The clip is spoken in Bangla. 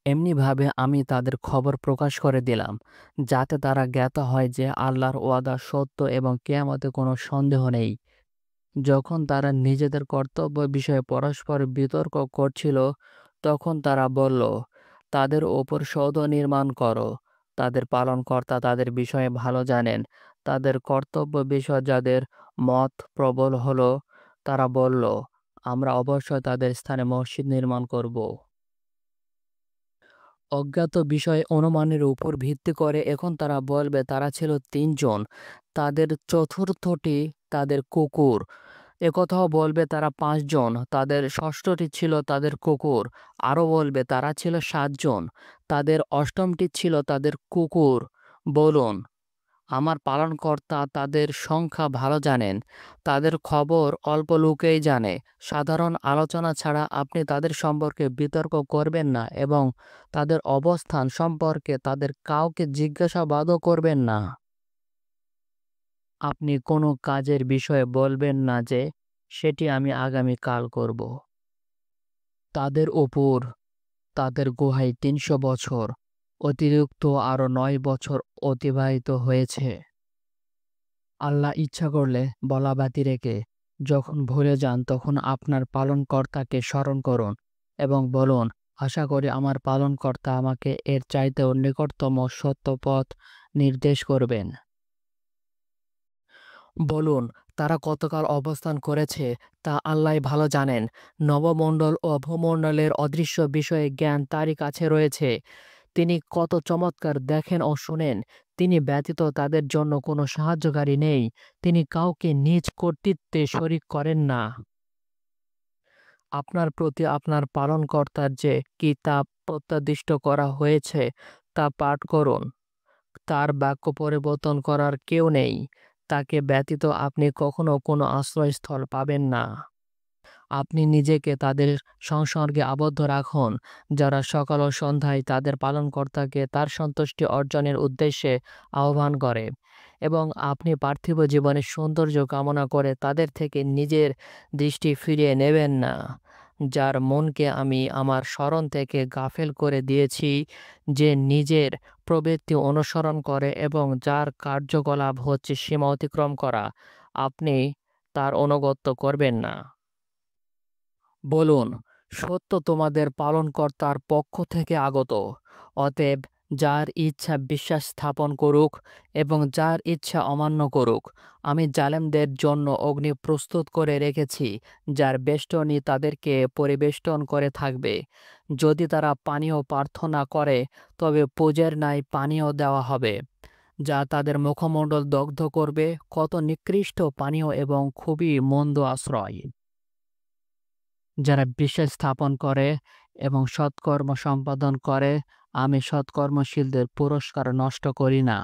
এমনিভাবে আমি তাদের খবর প্রকাশ করে দিলাম, যাতে তারা জ্ঞাত হয় যে আল্লাহর ওয়াদা সত্য এবং কিয়ামতে কোনো সন্দেহ নেই। যখন তারা নিজেদের কর্তব্য বিষয়ে পরস্পর বিতর্ক করছিল, তখন তারা বলল, তাদের ওপর সৌধ নির্মাণ করো। তাদের পালনকর্তা তাদের বিষয়ে ভালো জানেন। তাদের কর্তব্য বিষয় যাদের মত প্রবল হলো, তারা বলল, আমরা অবশ্যই তাদের স্থানে মসজিদ নির্মাণ করব। অজ্ঞাত বিষয় অনুমানের উপর ভিত্তি করে এখন তারা বলবে তারা ছিল তিনজন, তাদের চতুর্থটি তাদের কুকুর। একথাও বলবে তারা পাঁচজন, তাদের ষষ্ঠটি ছিল তাদের কুকুর। আরও বলবে তারা ছিল সাতজন, তাদের অষ্টমটি ছিল তাদের কুকুর। বলুন, আমার পালনকর্তা তাদের সংখ্যা ভালো জানেন। তাদের খবর অল্প লোকেই জানে। সাধারণ আলোচনা ছাড়া আপনি তাদের সম্পর্কে বিতর্ক করবেন না এবং তাদের অবস্থান সম্পর্কে তাদের কাউকে জিজ্ঞাসাবাদও করবেন না। আপনি কোনো কাজের বিষয়ে বলবেন না যে সেটি আমি আগামীকাল করব। তাদের ওপর তাদের গুহায় ৩০০ বছর অতিরিক্ত আরও ৯ বছর অতিবাহিত হয়েছে। আল্লাহ ইচ্ছা করলে বলা বাতি রেখে যখন ভুলে যান তখন আপনার পালনকর্তাকে স্মরণ করুন এবং বলুন, আশা করি আমার পালনকর্তা আমাকে এর চাইতেও নিকটতম সত্য পথ নির্দেশ করবেন। বলুন, তারা কতকাল অবস্থান করেছে তা আল্লাহই ভালো জানেন। নবমণ্ডল ও ভূমণ্ডলের অদৃশ্য বিষয়ে জ্ঞান তারই কাছে রয়েছে। তিনি কত চমৎকার দেখেন ও শোনেন। তিনি ব্যতীত তাদের জন্য কোনো সাহায্যকারী নেই। তিনি কাউকে নিজ কর্তৃত্বে শরিক করেন না। আপনার প্রতি আপনার পালনকর্তার যে কিতাব প্রত্যাদিষ্ট করা হয়েছে তা পাঠ করুন। তার বাক্য পরিবর্তন করার কেউ নেই। তাকে ব্যতীত আপনি কখনো কোনো আশ্রয়স্থল পাবেন না। আপনি নিজেকে তাদের সংসর্গে আবদ্ধ রাখুন, যারা সকাল ও সন্ধ্যায় তাদের পালনকর্তাকে তার সন্তুষ্টি অর্জনের উদ্দেশ্যে আহ্বান করে, এবং আপনি পার্থিব জীবনের সৌন্দর্য কামনা করে তাদের থেকে নিজের দৃষ্টি ফিরিয়ে নেবেন না। যার মনকে আমি আমার স্মরণ থেকে গাফেল করে দিয়েছি, যে নিজের প্রবৃত্তি অনুসরণ করে এবং যার কার্যকলাপ হচ্ছে সীমা অতিক্রম করা, আপনি তার অনুগত্য করবেন না। বলুন, সত্য তোমাদের পালনকর্তার পক্ষ থেকে আগত। অতএব যার ইচ্ছা বিশ্বাস স্থাপন করুক এবং যার ইচ্ছা অমান্য করুক। আমি জালেমদের জন্য অগ্নি প্রস্তুত করে রেখেছি, যার বেষ্টনী তাদেরকে পরিবেষ্টন করে থাকবে। যদি তারা পানীয় প্রার্থনা করে, তবে পূজের ন্যায় পানীয় দেওয়া হবে, যা তাদের মুখমণ্ডল দগ্ধ করবে। কত নিকৃষ্ট পানীয় এবং খুবই মন্দ আশ্রয়! যারা বিশ্বাস স্থাপন করে এবং সৎকর্ম সম্পাদন করে, আমি সৎকর্মশীলদের পুরস্কার নষ্ট করি না।